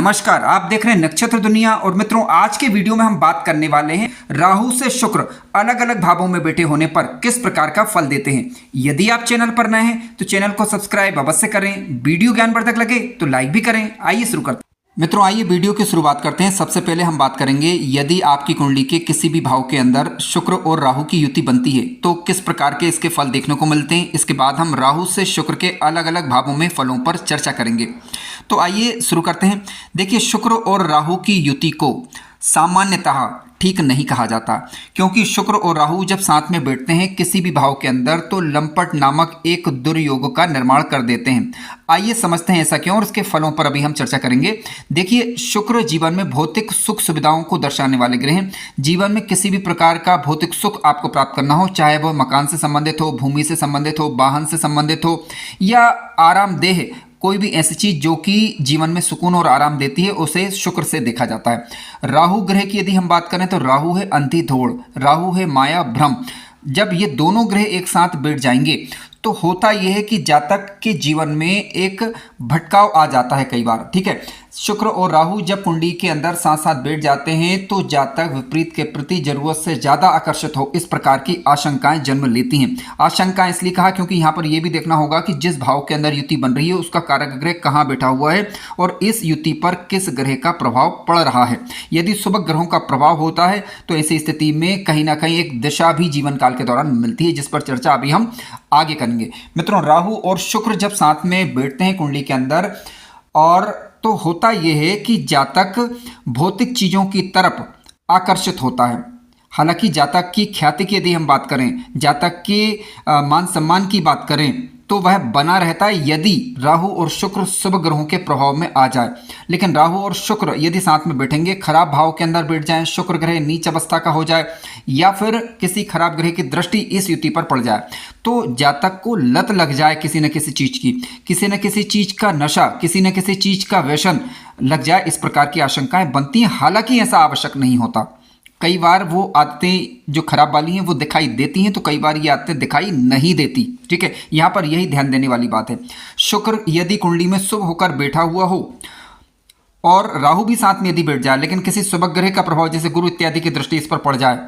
नमस्कार, आप देख रहे हैं नक्षत्र दुनिया। और मित्रों, आज के वीडियो में हम बात करने वाले हैं राहु से शुक्र अलग अलग भावों में बैठे होने पर किस प्रकार का फल देते हैं। यदि आप चैनल पर नए हैं तो चैनल को सब्सक्राइब अवश्य करें। वीडियो ज्ञानवर्धक लगे तो लाइक भी करें। आइए शुरू करते हैं। मित्रों, आइए वीडियो की शुरुआत करते हैं। सबसे पहले हम बात करेंगे, यदि आपकी कुंडली के किसी भी भाव के अंदर शुक्र और राहु की युति बनती है तो किस प्रकार के इसके फल देखने को मिलते हैं। इसके बाद हम राहु से शुक्र के अलग अलग भावों में फलों पर चर्चा करेंगे। तो आइए शुरू करते हैं। देखिए, शुक्र और राहु की युति को सामान्यतः ठीक नहीं कहा जाता, क्योंकि शुक्र और राहु जब साथ में बैठते हैं किसी भी भाव के अंदर तो लंपट नामक एक दुर्योग का निर्माण कर देते हैं। आइए समझते हैं ऐसा क्यों, और इसके फलों पर अभी हम चर्चा करेंगे। देखिए, शुक्र जीवन में भौतिक सुख सुविधाओं को दर्शाने वाले ग्रह हैं। जीवन में किसी भी प्रकार का भौतिक सुख आपको प्राप्त करना हो, चाहे वह मकान से संबंधित हो, भूमि से संबंधित हो, वाहन से संबंधित हो, या आरामदेह कोई भी ऐसी चीज जो कि जीवन में सुकून और आराम देती है, उसे शुक्र से देखा जाता है। राहु ग्रह की यदि हम बात करें तो राहु है अंधी धौड़, राहु है माया भ्रम। जब ये दोनों ग्रह एक साथ बैठ जाएंगे तो होता यह है कि जातक के जीवन में एक भटकाव आ जाता है कई बार। ठीक है, शुक्र और राहु जब कुंडली के अंदर साथ साथ बैठ जाते हैं तो जातक विपरीत के प्रति जरूरत से ज्यादा आकर्षित हो, इस प्रकार की आशंकाएं जन्म लेती हैं। आशंकाएं इसलिए कहा क्योंकि यहाँ पर यह भी देखना होगा कि जिस भाव के अंदर युति बन रही है उसका कारक ग्रह कहाँ बैठा हुआ है और इस युति पर किस ग्रह का प्रभाव पड़ रहा है। यदि शुभ ग्रहों का प्रभाव होता है तो ऐसी स्थिति में कहीं ना कहीं एक दिशा भी जीवन काल के दौरान मिलती है, जिस पर चर्चा अभी हम आगे करेंगे। मित्रों, राहु और शुक्र जब साथ में बैठते हैं कुंडली के अंदर और तो होता यह है कि जातक भौतिक चीजों की तरफ आकर्षित होता है। हालांकि जातक की ख्याति की यदि हम बात करें, जातक के मान सम्मान की बात करें तो वह बना रहता है यदि राहु और शुक्र शुभ ग्रहों के प्रभाव में आ जाए। लेकिन राहु और शुक्र यदि साथ में बैठेंगे, खराब भाव के अंदर बैठ जाएं, शुक्र ग्रह नीच अवस्था का हो जाए या फिर किसी खराब ग्रह की दृष्टि इस युति पर पड़ जाए तो जातक को लत लग जाए किसी न किसी चीज की, किसी न किसी चीज का नशा, किसी न किसी चीज का व्यसन लग जाए, इस प्रकार की आशंकाएं बनती हैं। हालांकि ऐसा आवश्यक नहीं होता। कई बार वो आदतें जो खराब वाली हैं वो दिखाई देती हैं, तो कई बार ये आदतें दिखाई नहीं देती। ठीक है, यहाँ पर यही ध्यान देने वाली बात है। शुक्र यदि कुंडली में शुभ होकर बैठा हुआ हो और राहु भी साथ में यदि बैठ जाए, लेकिन किसी शुभ ग्रह का प्रभाव जैसे गुरु इत्यादि की दृष्टि इस पर पड़ जाए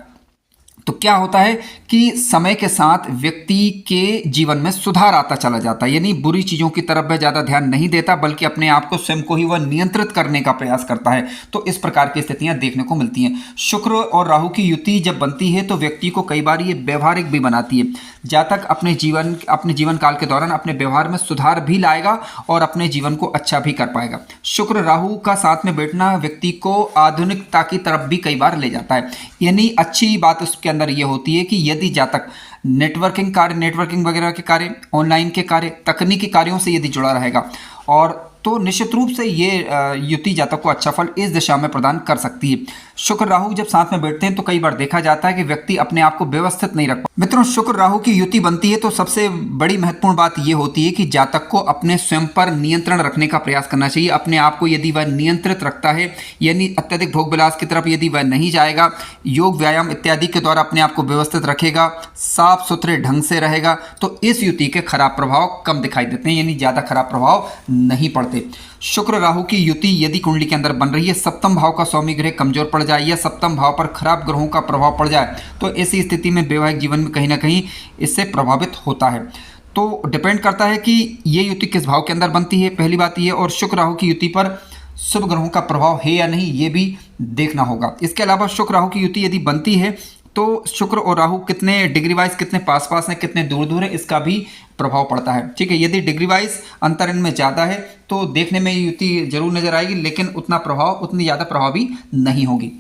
तो क्या होता है कि समय के साथ व्यक्ति के जीवन में सुधार आता चला जाता है। यानी बुरी चीजों की तरफ वह ज्यादा ध्यान नहीं देता, बल्कि अपने आप को स्वयं को ही वह नियंत्रित करने का प्रयास करता है। तो इस प्रकार की स्थितियां देखने को मिलती हैं। शुक्र और राहु की युति जब बनती है तो व्यक्ति को कई बार ये व्यवहारिक भी बनाती है। जातक अपने जीवन काल के दौरान अपने व्यवहार में सुधार भी लाएगा और अपने जीवन को अच्छा भी कर पाएगा। शुक्र राहु का साथ में बैठना व्यक्ति को आधुनिकता की तरफ भी कई बार ले जाता है। यानी अच्छी बात उसके अंदर यह होती है कि यदि जातक नेटवर्किंग वगैरह के कार्य, ऑनलाइन के कार्य, तकनीकी कार्यों से यदि जुड़ा रहेगा और तो निश्चित रूप से ये युति जातक को अच्छा फल इस दिशा में प्रदान कर सकती है। शुक्र राहु जब साथ में बैठते हैं तो कई बार देखा जाता है कि व्यक्ति अपने आप को व्यवस्थित नहीं रख पाता। मित्रों, शुक्र राहु की युति बनती है तो सबसे बड़ी महत्वपूर्ण बात यह होती है कि जातक को अपने स्वयं पर नियंत्रण रखने का प्रयास करना चाहिए। अपने आप को यदि वह नियंत्रित रखता है, यानी अत्यधिक भोग विलास की तरफ यदि वह नहीं जाएगा, योग व्यायाम इत्यादि के द्वारा अपने आप को व्यवस्थित रखेगा, साफ सुथरे ढंग से रहेगा, तो इस युति के खराब प्रभाव कम दिखाई देते हैं, यानी ज्यादा खराब प्रभाव नहीं पड़ते। शुक्र राहु की युति यदि कुंडली के अंदर बन रही है, सप्तम भाव का स्वामी ग्रह कमजोर पड़ जाए या सप्तम भाव पर खराब ग्रहों का प्रभाव पड़ जाए तो ऐसी स्थिति में वैवाहिक जीवन में कहीं ना कहीं इससे प्रभावित होता है। तो डिपेंड करता है कि ये युति किस भाव के अंदर बनती है, पहली बात ये, और शुक्र राहु की युति पर शुभ ग्रहों का प्रभाव है या नहीं ये भी देखना होगा। इसके अलावा शुक्र राहु की युति यदि बनती है तो शुक्र और राहु कितने डिग्री वाइज, कितने पास पास हैं, कितने दूर दूर है, इसका भी प्रभाव पड़ता है। ठीक है, यदि डिग्री वाइज अंतर इनमें ज़्यादा है तो देखने में युति जरूर नजर आएगी, लेकिन उतनी ज़्यादा प्रभावी नहीं होगी।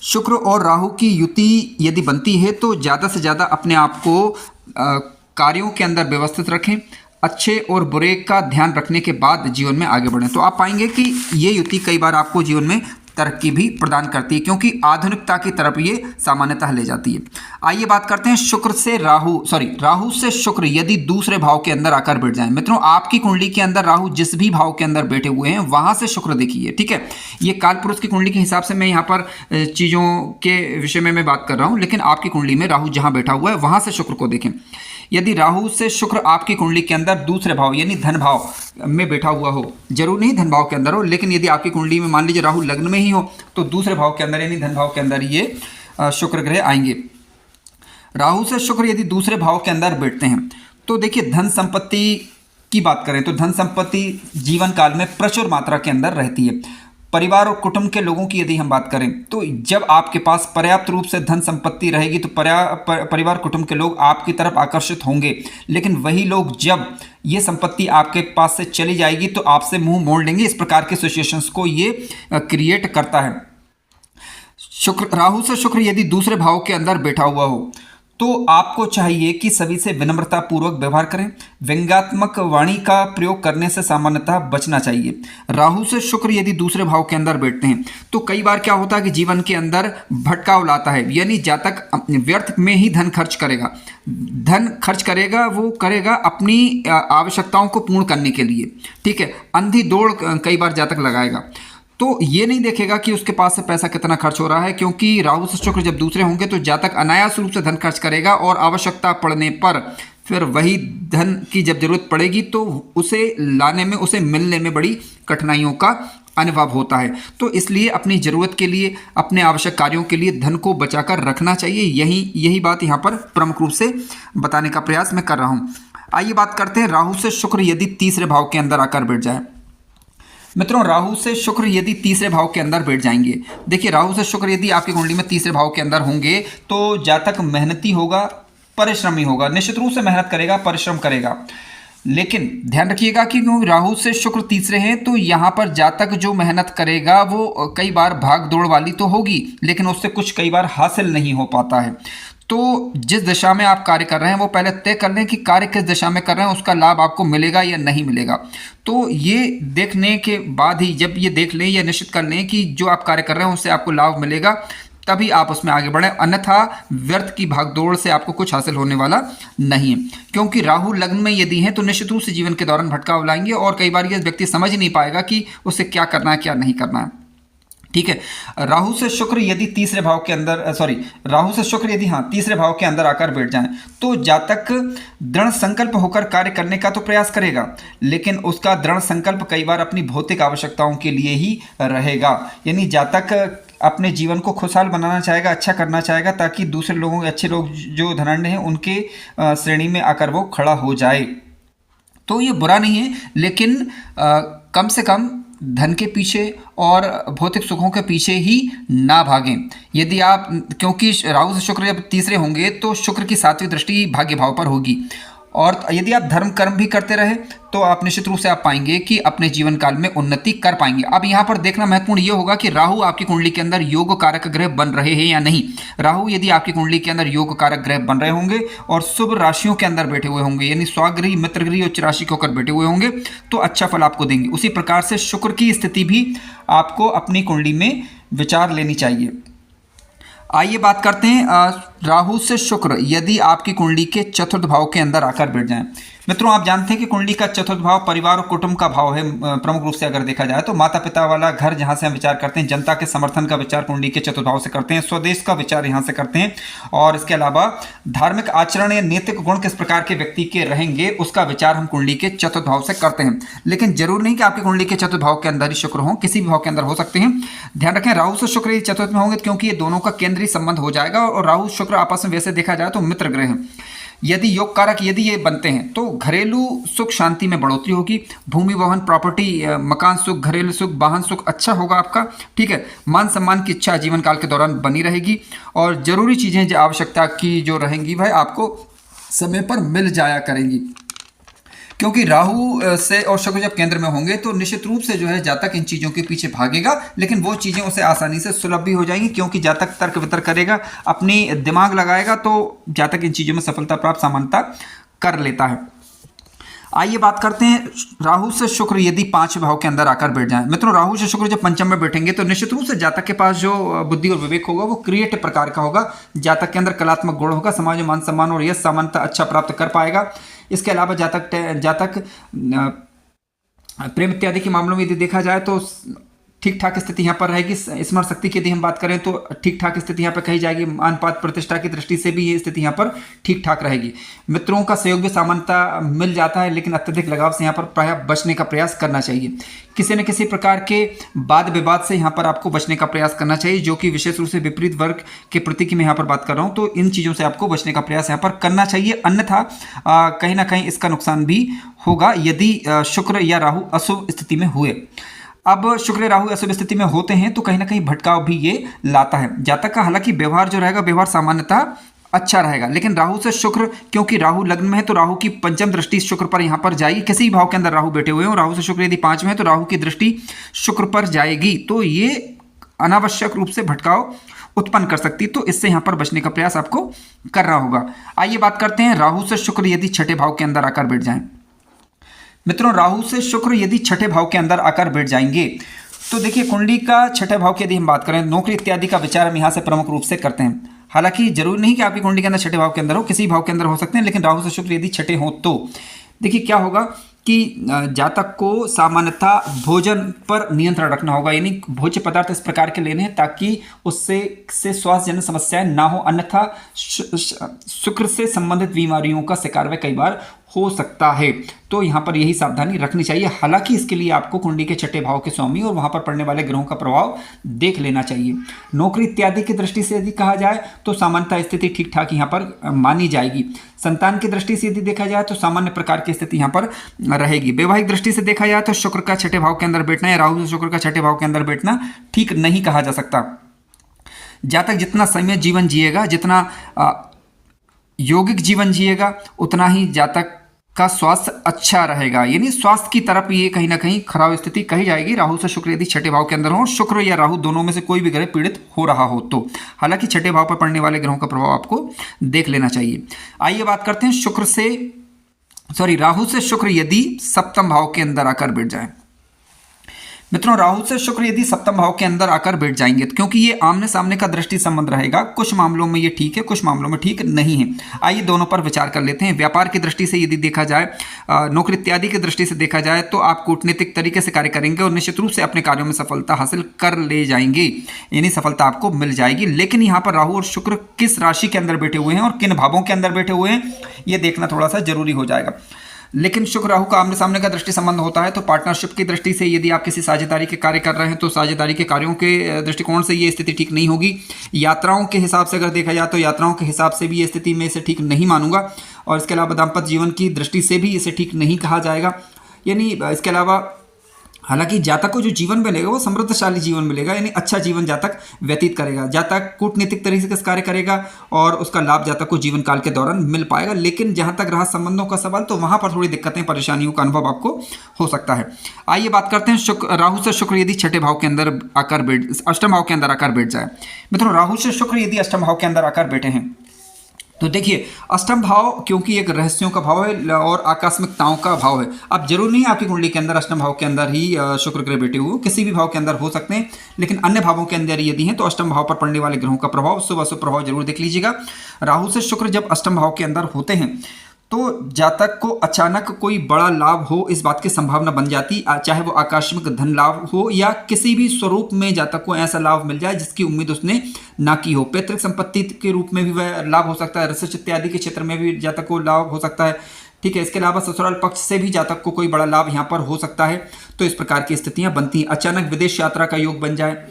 शुक्र और राहु की युति यदि बनती है तो ज़्यादा से ज़्यादा अपने आप को कार्यों के अंदर व्यवस्थित रखें, अच्छे और बुरे का ध्यान रखने के बाद जीवन में आगे बढ़ें, तो आप पाएंगे कि ये युति कई बार आपको जीवन में तरक्की भी प्रदान करती है, क्योंकि आधुनिकता की तरफ ये सामान्यतः ले जाती है। आइए बात करते हैं राहु से शुक्र यदि दूसरे भाव के अंदर आकर बैठ जाएं। मित्रों, आपकी कुंडली के अंदर राहु जिस भी भाव के अंदर बैठे हुए हैं वहां से शुक्र देखिए। ठीक है, ये काल पुरुष की कुंडली के हिसाब से मैं यहाँ पर चीजों के विषय में मैं बात कर रहा हूं, लेकिन आपकी कुंडली में राहु जहां बैठा हुआ है वहां से शुक्र को देखें। यदि राहु से शुक्र आपकी कुंडली के अंदर दूसरे भाव यानी धन भाव में बैठा हुआ हो, जरूर नहीं धन भाव के अंदर हो, लेकिन यदि आपकी कुंडली में मान लीजिए राहु लग्न में ही हो तो दूसरे भाव के अंदर यानी धन भाव के अंदर ये शुक्र ग्रह आएंगे। राहु से शुक्र यदि दूसरे भाव के अंदर बैठते हैं तो देखिए धन संपत्ति की बात करें तो धन संपत्ति जीवन काल में प्रचुर मात्रा के अंदर रहती है। परिवार और कुटुंब के लोगों की यदि हम बात करें तो जब आपके पास पर्याप्त रूप से धन संपत्ति रहेगी तो परिवार कुटुंब के लोग आपकी तरफ आकर्षित होंगे, लेकिन वही लोग जब ये संपत्ति आपके पास से चली जाएगी तो आपसे मुंह मोड़ लेंगे। इस प्रकार के सिचुएशंस को ये क्रिएट करता है। शुक्र, राहु से शुक्र यदि दूसरे भाव के अंदर बैठा हुआ हो तो आपको चाहिए कि सभी से विनम्रता पूर्वक व्यवहार करें। व्यंग्यात्मक वाणी का प्रयोग करने से सामान्यतः बचना चाहिए। राहु से शुक्र यदि दूसरे भाव के अंदर बैठते हैं तो कई बार क्या होता है कि जीवन के अंदर भटकाव लाता है, यानी जातक व्यर्थ में ही धन खर्च करेगा वो करेगा अपनी आवश्यकताओं को पूर्ण करने के लिए, ठीक है। अंधी दौड़ कई बार जातक लगाएगा तो ये नहीं देखेगा कि उसके पास से पैसा कितना खर्च हो रहा है, क्योंकि राहु से शुक्र जब दूसरे होंगे तो जातक अनायास रूप से धन खर्च करेगा और आवश्यकता पड़ने पर फिर वही धन की जब जरूरत पड़ेगी तो उसे लाने में, उसे मिलने में बड़ी कठिनाइयों का अनुभव होता है। तो इसलिए अपनी ज़रूरत के लिए, अपने आवश्यक कार्यों के लिए धन को बचाकर रखना चाहिए। यही बात यहाँ पर प्रमुख रूप से बताने का प्रयास मैं कर रहा हूँ। आइए बात करते हैं राहु से शुक्र यदि तीसरे भाव के अंदर आकर बैठ जाए। मित्रों, राहु से शुक्र यदि तीसरे भाव के अंदर बैठ जाएंगे, देखिए राहु से शुक्र यदि आपकी कुंडली में तीसरे भाव के अंदर होंगे तो जातक मेहनती होगा, परिश्रमी होगा, निश्चित रूप से मेहनत करेगा, परिश्रम करेगा। लेकिन ध्यान रखिएगा कि क्योंकि राहु से शुक्र तीसरे हैं तो यहाँ पर जातक जो मेहनत करेगा वो कई बार भाग दौड़ वाली तो होगी, लेकिन उससे कुछ कई बार हासिल नहीं हो पाता है। तो जिस दिशा में आप कार्य कर रहे हैं वो पहले तय कर लें कि कार्य किस दिशा में कर रहे हैं, उसका लाभ आपको मिलेगा या नहीं मिलेगा। तो ये देखने के बाद ही, जब ये देख लें या निश्चित कर लें कि जो आप कार्य कर रहे हैं उससे आपको लाभ मिलेगा, तभी आप उसमें आगे बढ़ें, अन्यथा व्यर्थ की भागदौड़ से आपको कुछ हासिल होने वाला नहीं है। क्योंकि राहु लग्न में यदि है तो निश्चित रूप से जीवन के दौरान भटकाव लाएंगे और कई बार ये व्यक्ति समझ नहीं पाएगा कि उसे क्या करना है, क्या नहीं करना है, ठीक है। राहु से शुक्र यदि तीसरे भाव के अंदर राहु से शुक्र यदि तीसरे भाव के अंदर आकर बैठ जाएं तो जातक दृढ़ संकल्प होकर कार्य करने का तो प्रयास करेगा, लेकिन उसका दृढ़ संकल्प कई बार अपनी भौतिक आवश्यकताओं के लिए ही रहेगा। यानी जातक अपने जीवन को खुशहाल बनाना चाहेगा, अच्छा करना चाहेगा, ताकि दूसरे लोगों, अच्छे लोग जो धनाढ्य हैं उनके श्रेणी में आकर वो खड़ा हो जाए। तो ये बुरा नहीं है, लेकिन कम से कम धन के पीछे और भौतिक सुखों के पीछे ही ना भागें। यदि आप, क्योंकि राहु से शुक्र जब तीसरे होंगे तो शुक्र की सातवीं दृष्टि भाग्य भाव पर होगी, और यदि आप धर्म कर्म भी करते रहे तो आप निश्चित रूप से आप पाएंगे कि अपने जीवन काल में उन्नति कर पाएंगे। अब यहाँ पर देखना महत्वपूर्ण ये होगा कि राहु आपकी कुंडली के अंदर योग कारक ग्रह बन रहे हैं या नहीं। राहु यदि आपकी कुंडली के अंदर योग कारक ग्रह बन रहे होंगे और शुभ राशियों के अंदर बैठे हुए होंगे, यानी स्वगृही, मित्रगृही, उच्च राशि के होकर बैठे हुए होंगे, तो अच्छा फल आपको देंगे। उसी प्रकार से शुक्र की स्थिति भी आपको अपनी कुंडली में विचार लेनी चाहिए। आइए बात करते हैं राहु से शुक्र यदि आपकी कुंडली के चतुर्थ भाव के अंदर आकर बैठ जाएं। मित्रों, आप जानते हैं कि कुंडली का चतुर्थ भाव परिवार और कुटुंब का भाव है। प्रमुख रूप से अगर देखा जाए तो माता पिता वाला घर, जहां से हम विचार करते हैं, जनता के समर्थन का विचार कुंडली के चतुर्थ भाव से करते हैं, स्वदेश का विचार यहां से करते हैं, और इसके अलावा धार्मिक आचरण या नैतिक गुण किस प्रकार के व्यक्ति के रहेंगे उसका विचार हम कुंडली के चतुर्थ भाव से करते हैं। लेकिन जरूर नहीं कि आपकी कुंडली के चतुर्थ भाव के अंदर ही शुक्र हो, किसी भी भाव के अंदर हो सकते हैं। ध्यान रखें, राहु से शुक्र यदि चतुर्थ में होंगे क्योंकि ये दोनों का केंद्रीय संबंध हो जाएगा, और राहु शुक्र आपस में वैसे देखा जाए तो मित्र ग्रह हैं। यदि योग कारक यदि ये बनते हैं तो घरेलू सुख शांति में बढ़ोतरी होगी, भूमि वाहन प्रॉपर्टी, मकान सुख, घरेलू सुख, वाहन सुख अच्छा होगा आपका, ठीक है। मान सम्मान की इच्छा जीवन काल के दौरान बनी रहेगी, और जरूरी चीज़ें जो आवश्यकता की जो रहेंगी वह आपको समय पर मिल जाया करेंगी। क्योंकि राहु से और शुक्र जब केंद्र में होंगे तो निश्चित रूप से जो है जातक इन चीज़ों के पीछे भागेगा, लेकिन वो चीज़ें उसे आसानी से सुलभ भी हो जाएंगी, क्योंकि जातक तर्क वितर्क करेगा, अपनी दिमाग लगाएगा, तो जातक इन चीज़ों में सफलता प्राप्त सामान्यता कर लेता है। आइए बात करते हैं राहु से शुक्र यदि पांचवें भाव के अंदर आकर बैठ जाएं। मित्रों, राहु से शुक्र जब पंचम में बैठेंगे तो निश्चित रूप से जातक के पास जो बुद्धि और विवेक होगा वो क्रिएटिव प्रकार का होगा, जातक के अंदर कलात्मक गुण होगा, समाज में मान सम्मान और यश सामान्यता अच्छा प्राप्त कर पाएगा। इसके अलावा जातक प्रेम इत्यादि के मामलों में यदि देखा जाए तो ठीक ठाक स्थिति यहाँ पर रहेगी। स्मरण शक्ति की यदि हम बात करें तो ठीक ठाक स्थिति यहाँ पर कही जाएगी। अनुपात प्रतिष्ठा की दृष्टि से भी ये स्थिति यहाँ पर ठीक ठाक रहेगी। मित्रों का सहयोग भी सामान्यतः मिल जाता है, लेकिन अत्यधिक लगाव से यहाँ पर प्रायः बचने का प्रयास करना चाहिए। किसी न किसी प्रकार के वाद विवाद से यहाँ पर आपको बचने का प्रयास करना चाहिए, जो कि विशेष रूप से विपरीत वर्ग के प्रति की मैं यहाँ पर बात कर रहा हूँ। तो इन चीज़ों से आपको बचने का प्रयास यहाँ पर करना चाहिए, अन्यथा कहीं ना कहीं इसका नुकसान भी होगा यदि शुक्र या राहु अशुभ स्थिति में हुए। अब शुक्र राहु अशुभ स्थिति में होते हैं तो कहीं ना कहीं भटकाव भी ये लाता है। जातक का हालांकि व्यवहार जो रहेगा, व्यवहार सामान्यतः अच्छा रहेगा, लेकिन राहु से शुक्र, क्योंकि राहु लग्न में है तो राहु की पंचम दृष्टि शुक्र पर यहाँ पर जाएगी। किसी भी भाव के अंदर राहु बैठे हुए हैं और राहु से शुक्र यदि 5 में है तो राहु की दृष्टि शुक्र पर जाएगी, तो ये अनावश्यक रूप से भटकाव उत्पन्न कर सकती है। तो इससे यहाँ पर बचने का प्रयास आपको करना होगा। आइए बात करते हैं राहु से शुक्र यदि छठे भाव के अंदर आकर बैठ जाएं। मित्रों, राहु से शुक्र यदि छठे भाव के अंदर आकर बैठ जाएंगे तो देखिए, कुंडली का छठे भाव की यदि हम बात करें, नौकरी इत्यादि का विचार हम यहाँ से प्रमुख रूप से करते हैं। हालांकि जरूरी नहीं कि आपकी कुंडली के अंदर छठे भाव के अंदर हो, किसी भाव के अंदर हो सकते हैं, लेकिन राहु से शुक्र यदि छठे हो तो देखिए क्या होगा कि जातक को सामान्यतः भोजन पर नियंत्रण रखना होगा, यानी भोज्य पदार्थ इस प्रकार के लेने हैं ताकि उससे स्वास्थ्य जनित समस्याएं ना हो, अन्यथा शुक्र से संबंधित बीमारियों का शिकार वे कई बार हो सकता है। तो यहाँ पर यही सावधानी रखनी चाहिए। हालांकि इसके लिए आपको कुंडली के छठे भाव के स्वामी और वहाँ पर पड़ने वाले ग्रहों का प्रभाव देख लेना चाहिए। नौकरी इत्यादि की दृष्टि से यदि कहा जाए तो सामान्यतः स्थिति ठीक ठाक यहाँ पर मानी जाएगी। संतान की दृष्टि से यदि देखा जाए तो सामान्य प्रकार की स्थिति यहाँ पर रहेगी। वैवाहिक दृष्टि से देखा जाए तो शुक्र का छठे भाव के अंदर बैठना या राहु से शुक्र का छठे भाव के अंदर बैठना ठीक नहीं कहा जा सकता। जातक जितना संयमित जीवन जिएगा, जितना यौगिक जीवन जिएगा, उतना ही जातक का स्वास्थ्य अच्छा रहेगा। यानी स्वास्थ्य की तरफ ये कहीं ना कहीं खराब स्थिति कही जाएगी राहु से शुक्र यदि छठे भाव के अंदर हो, शुक्र या राहु दोनों में से कोई भी ग्रह पीड़ित हो रहा हो तो। हालांकि छठे भाव पर पड़ने वाले ग्रहों का प्रभाव आपको देख लेना चाहिए। आइए बात करते हैं राहु से शुक्र यदि सप्तम भाव के अंदर आकर बैठ जाए। मित्रों, राहु से शुक्र यदि सप्तम भाव के अंदर आकर बैठ जाएंगे तो क्योंकि ये आमने सामने का दृष्टि संबंध रहेगा, कुछ मामलों में ये ठीक है, कुछ मामलों में ठीक नहीं है। आइए दोनों पर विचार कर लेते हैं। व्यापार की दृष्टि से यदि देखा जाए, नौकरी इत्यादि की दृष्टि से देखा जाए तो आप कूटनीतिक तरीके से कार्य करेंगे और निश्चित रूप से अपने कार्यों में सफलता हासिल कर ले जाएंगे, यानी सफलता आपको मिल जाएगी। लेकिन यहाँ पर राहु और शुक्र किस राशि के अंदर बैठे हुए हैं और किन भावों के अंदर बैठे हुए हैं, ये देखना थोड़ा सा जरूरी हो जाएगा। लेकिन शुक्र राहु का आमने सामने का दृष्टि संबंध होता है, तो पार्टनरशिप की दृष्टि से यदि आप किसी साझेदारी के कार्य कर रहे हैं तो साझेदारी के कार्यों के दृष्टिकोण से ये स्थिति ठीक नहीं होगी। यात्राओं के हिसाब से अगर देखा जाए तो यात्राओं के हिसाब से भी ये स्थिति में इसे ठीक नहीं मानूंगा, और इसके अलावा दाम्पत्य जीवन की दृष्टि से भी इसे ठीक नहीं कहा जाएगा। यानी इसके अलावा हालांकि जातक को जो जीवन मिलेगा वो समृद्धशाली जीवन मिलेगा, यानी अच्छा जीवन जातक व्यतीत करेगा। जातक कूटनीतिक तरीके से कार्य करेगा और उसका लाभ जातक को जीवन काल के दौरान मिल पाएगा। लेकिन जहां तक रहा संबंधों का सवाल, तो वहां पर थोड़ी दिक्कतें, परेशानियों का अनुभव आपको हो सकता है। आइए बात करते हैं राहु से शुक्र यदि छठे भाव के अंदर आकर अष्टम भाव के अंदर आकर बैठ जाए। मित्रों, राहु से शुक्र यदि अष्टम भाव के अंदर आकर बैठे हैं तो देखिए, अष्टम भाव क्योंकि एक रहस्यों का भाव है और आकस्मिकताओं का भाव है। अब जरूर नहीं आपकी कुंडली के अंदर अष्टम भाव के अंदर ही शुक्र ग्रह बैठे हुए, किसी भी भाव के अंदर हो सकते हैं, लेकिन अन्य भावों के अंदर यदि हैं तो अष्टम भाव पर पड़ने वाले ग्रहों का प्रभाव, शुभ अशुभ प्रभाव जरूर देख लीजिएगा। राहु से शुक्र जब अष्टम भाव के अंदर होते हैं तो जातक को अचानक कोई बड़ा लाभ हो, इस बात की संभावना बन जाती, चाहे वो आकस्मिक धन लाभ हो या किसी भी स्वरूप में जातक को ऐसा लाभ मिल जाए जिसकी उम्मीद उसने ना की हो। पैतृक संपत्ति के रूप में भी वह लाभ हो सकता है, रिसर्च इत्यादि के क्षेत्र में भी जातक को लाभ हो सकता है। ठीक है, इसके अलावा ससुराल पक्ष से भी जातक को कोई बड़ा लाभ यहाँ पर हो सकता है। तो इस प्रकार की स्थितियाँ बनती हैं। अचानक विदेश यात्रा का योग बन जाए,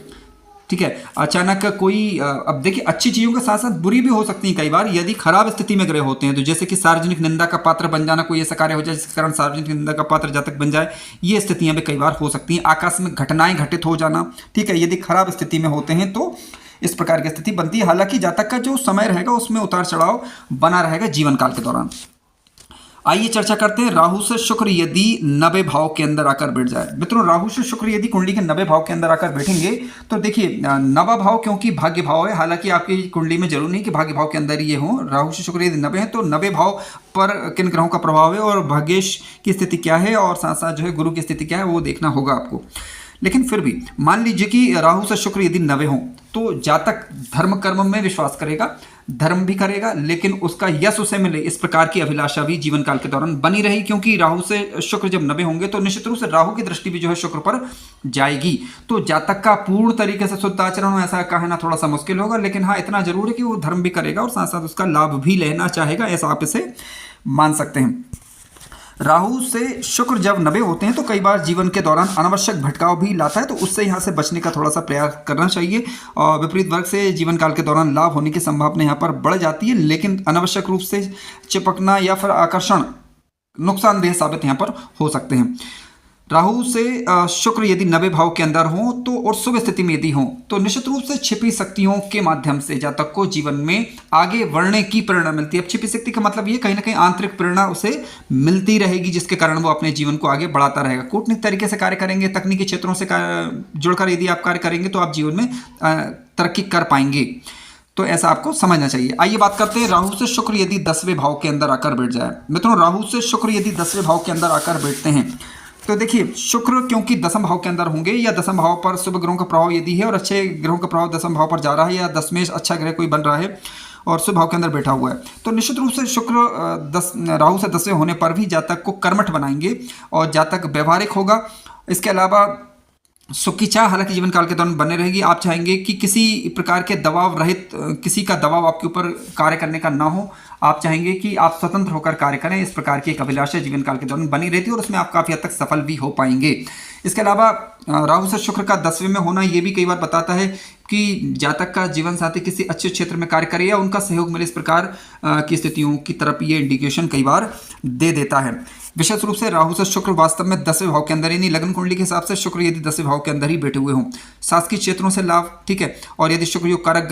ठीक है, अचानक कोई, अब देखिए अच्छी चीज़ों के साथ साथ बुरी भी हो सकती हैं कई बार यदि खराब स्थिति में ग्रह होते हैं। तो जैसे कि सार्वजनिक निंदा का पात्र बन जाना, कोई ऐसा कार्य हो जाए जिसके कारण सार्वजनिक निंदा का पात्र जातक बन जाए, ये स्थितियां भी कई बार हो सकती हैं। आकस्मिक घटनाएं घटित हो जाना, ठीक है, यदि खराब स्थिति में होते हैं तो इस प्रकार की स्थिति बनती है। हालांकि जातक का जो समय रहेगा उसमें उतार चढ़ाव बना रहेगा जीवन काल के दौरान। आइए चर्चा करते हैं राहु से शुक्र यदि 90 भाव के अंदर आकर बैठ जाए। मित्रों, राहु से शुक्र यदि कुंडली के 90 भाव के अंदर आकर बैठेंगे तो देखिए, 90 भाव क्योंकि भाग्य भाव है, हालांकि आपकी कुंडली में जरूर नहीं कि भाग्य भाव के अंदर ये हो। राहु से शुक्र यदि 90 है तो 90 भाव पर किन ग्रहों का प्रभाव है और भाग्येश की स्थिति क्या है और साथ साथ जो है गुरु की स्थिति क्या है वो देखना होगा आपको। लेकिन फिर भी मान लीजिए कि राहु से शुक्र यदि 90 हो तो जातक धर्म कर्म में विश्वास करेगा, धर्म भी करेगा, लेकिन उसका यश उसे मिले इस प्रकार की अभिलाषा भी जीवन काल के दौरान बनी रही, क्योंकि राहु से शुक्र जब नबे होंगे तो निश्चित रूप से राहु की दृष्टि भी जो है शुक्र पर जाएगी। तो जातक का पूर्ण तरीके से शुद्ध आचरण हो ऐसा कहना थोड़ा सा मुश्किल होगा, लेकिन हाँ इतना जरूर है कि वो धर्म भी करेगा और साथ साथ उसका लाभ भी लेना चाहेगा, ऐसा आप इसे मान सकते हैं। राहु से शुक्र जब नबे होते हैं तो कई बार जीवन के दौरान अनावश्यक भटकाव भी लाता है, तो उससे यहाँ से बचने का थोड़ा सा प्रयास करना चाहिए। और विपरीत वर्ग से जीवन काल के दौरान लाभ होने की संभावना यहाँ पर बढ़ जाती है, लेकिन अनावश्यक रूप से चिपकना या फिर आकर्षण नुकसानदेह साबित यहाँ पर हो सकते हैं। राहु से शुक्र यदि नबे भाव के अंदर हो तो और शुभ स्थिति में यदि हो तो निश्चित रूप से छिपी शक्तियों के माध्यम से जातक को जीवन में आगे बढ़ने की प्रेरणा मिलती है। अब छिपी शक्ति का मतलब ये कहीं ना कहीं आंतरिक प्रेरणा उसे मिलती रहेगी, जिसके कारण वो अपने जीवन को आगे बढ़ाता रहेगा। कूटनीतिक तरीके से कार्य करेंगे, तकनीकी क्षेत्रों से जुड़कर यदि आप कार्य करेंगे तो आप जीवन में तरक्की कर पाएंगे। तो ऐसा आपको समझना चाहिए। आइए बात करते हैं राहु से शुक्र यदि 10वें भाव के अंदर आकर बैठ जाए। मित्रों, राहु से शुक्र यदि 10वें भाव के अंदर आकर बैठते हैं तो देखिए शुक्र क्योंकि दसम भाव के अंदर होंगे या दसम भाव पर शुभ ग्रहों का प्रभाव यदि है और अच्छे ग्रहों का प्रभाव दसम भाव पर जा रहा है या दसवें अच्छा ग्रह कोई बन रहा है और शुभ भाव के अंदर बैठा हुआ है, तो निश्चित रूप से शुक्र राहु से 10वें होने पर भी जातक को कर्मठ बनाएंगे और जातक व्यवहारिक होगा। इसके अलावा सुख की चाह हालांकि जीवन काल के दौरान बने रहेगी। आप चाहेंगे कि किसी प्रकार के दबाव रहित, किसी का दबाव आपके ऊपर कार्य करने का ना हो। आप चाहेंगे कि आप स्वतंत्र होकर कार्य करें, इस प्रकार की एक अभिलाषा जीवन काल के दौरान बनी रहती है और उसमें आप काफ़ी हद तक सफल भी हो पाएंगे। इसके अलावा राहु से शुक्र का 10वें में होना ये भी कई बार बताता है कि जातक का जीवन साथी किसी अच्छे क्षेत्र में कार्य करे या उनका सहयोग मिले, इस प्रकार की स्थितियों की तरफ ये इंडिकेशन कई बार दे देता है। विशेष रूप से राहु से शुक्र वास्तव में 10वें भाव के अंदर, यानी लग्न कुंडली के हिसाब से शुक्र यदि 10वें भाव के अंदर ही बैठे हुए हों, शासकीय क्षेत्रों से लाभ, ठीक है, और यदि शुक्र योग कारक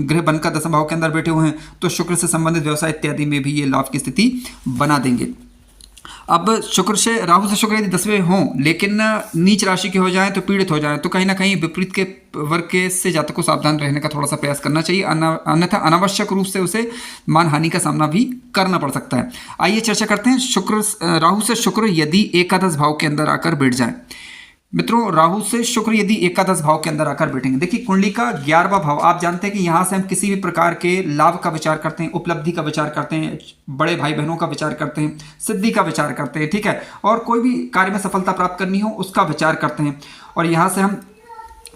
ग्रह बनकर 10वें भाव के अंदर बैठे हुए हैं तो शुक्र से संबंधित व्यवसाय इत्यादि में भी ये लाभ की स्थिति बना देंगे। अब शुक्र से राहु से शुक्र यदि 10वें हों लेकिन नीच राशि के हो जाएं तो पीड़ित हो जाएं तो कहीं ना कहीं विपरीत के वर्ग के से जातक को सावधान रहने का थोड़ा सा प्रयास करना चाहिए, अन्यथा अनावश्यक रूप से उसे मानहानि का सामना भी करना पड़ सकता है। आइए चर्चा करते हैं राहु से शुक्र यदि एकादश भाव के अंदर आकर बैठ जाए। मित्रों, राहु से शुक्र यदि एकादश भाव के अंदर आकर बैठेंगे, देखिए कुंडली का 11वां भाव, आप जानते हैं कि यहाँ से हम किसी भी प्रकार के लाभ का विचार करते हैं, उपलब्धि का विचार करते हैं, बड़े भाई बहनों का विचार करते हैं, सिद्धि का विचार करते हैं, ठीक है, और कोई भी कार्य में सफलता प्राप्त करनी हो उसका विचार करते हैं, और यहाँ से हम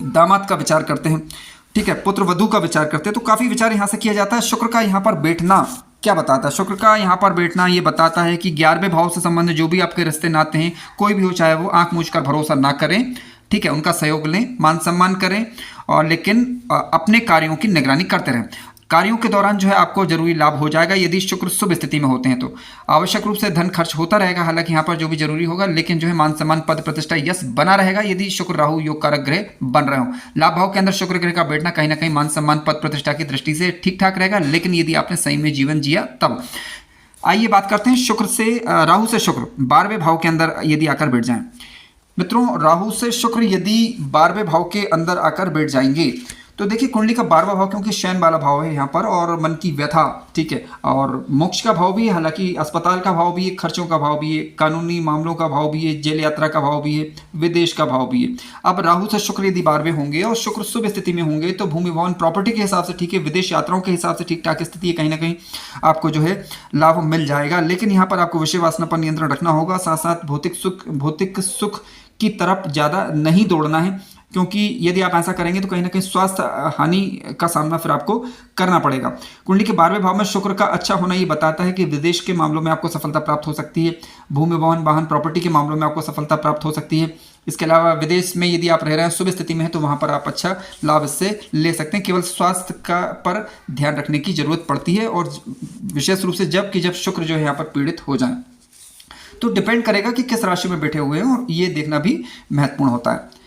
दामाद का विचार करते हैं, ठीक है, पुत्र वधू का विचार करते हैं। तो काफ़ी विचार यहाँ से किया जाता है। शुक्र का यहाँ पर बैठना क्या बताता है? शुक्र का यहाँ पर बैठना ये बताता है कि 11वें भाव से संबंधित जो भी आपके रिश्ते नाते हैं, कोई भी हो, चाहे वो आंख मूंझ कर भरोसा ना करें, ठीक है, उनका सहयोग लें, मान सम्मान करें, और लेकिन अपने कार्यों की निगरानी करते रहें। कार्यों के दौरान जो है आपको जरूरी लाभ हो जाएगा यदि शुक्र शुभ स्थिति में होते हैं तो। आवश्यक रूप से धन खर्च होता रहेगा, हालांकि यहाँ पर जो भी जरूरी होगा, लेकिन जो है मान सम्मान पद प्रतिष्ठा यश बना रहेगा यदि शुक्र राहु योग कारक ग्रह बन रहे हो। लाभ भाव के अंदर शुक्र ग्रह का बैठना कहीं ना कहीं मान सम्मान पद प्रतिष्ठा की दृष्टि से ठीक ठाक रहेगा, लेकिन यदि आपने सही में जीवन जिया तब। आइए बात करते हैं शुक्र से राहु से शुक्र 12वें भाव के अंदर यदि आकर बैठ जाएं। मित्रों, राहु से शुक्र यदि 12वें भाव के अंदर आकर बैठ जाएंगे तो देखिए कुंडली का 12वां भाव क्योंकि शयन वाला भाव है यहाँ पर, और मन की व्यथा, ठीक है, और मोक्ष का भाव भी है, हालांकि अस्पताल का भाव भी है, खर्चों का भाव भी है, कानूनी मामलों का भाव भी है, जेल यात्रा का भाव भी है, विदेश का भाव भी है। अब राहु से शुक्र यदि 12वें होंगे और शुक्र शुभ स्थिति में होंगे तो भूमि भवन प्रॉपर्टी के हिसाब से ठीक है, विदेश यात्राओं के हिसाब से ठीक ठाक स्थिति है, कहीं ना कहीं आपको जो है लाभ मिल जाएगा, लेकिन यहाँ पर आपको विषय वासना पर नियंत्रण रखना होगा। साथ साथ भौतिक सुख की तरफ ज़्यादा नहीं दौड़ना है, क्योंकि यदि आप ऐसा करेंगे तो कहीं ना कहीं स्वास्थ्य हानि का सामना फिर आपको करना पड़ेगा। कुंडली के 12वें भाव में शुक्र का अच्छा होना ये बताता है कि विदेश के मामलों में आपको सफलता प्राप्त हो सकती है, भूमि भवन वाहन प्रॉपर्टी के मामलों में आपको सफलता प्राप्त हो सकती है। इसके अलावा विदेश में यदि आप रह रहे हैं, शुभ स्थिति में है, तो वहाँ पर आप अच्छा लाभ इससे ले सकते हैं। केवल स्वास्थ्य का पर ध्यान रखने की जरूरत पड़ती है, और विशेष रूप से जब शुक्र जो है यहाँ पर पीड़ित हो जाए तो डिपेंड करेगा कि किस राशि में बैठे हुए हैं, और ये देखना भी महत्वपूर्ण होता है।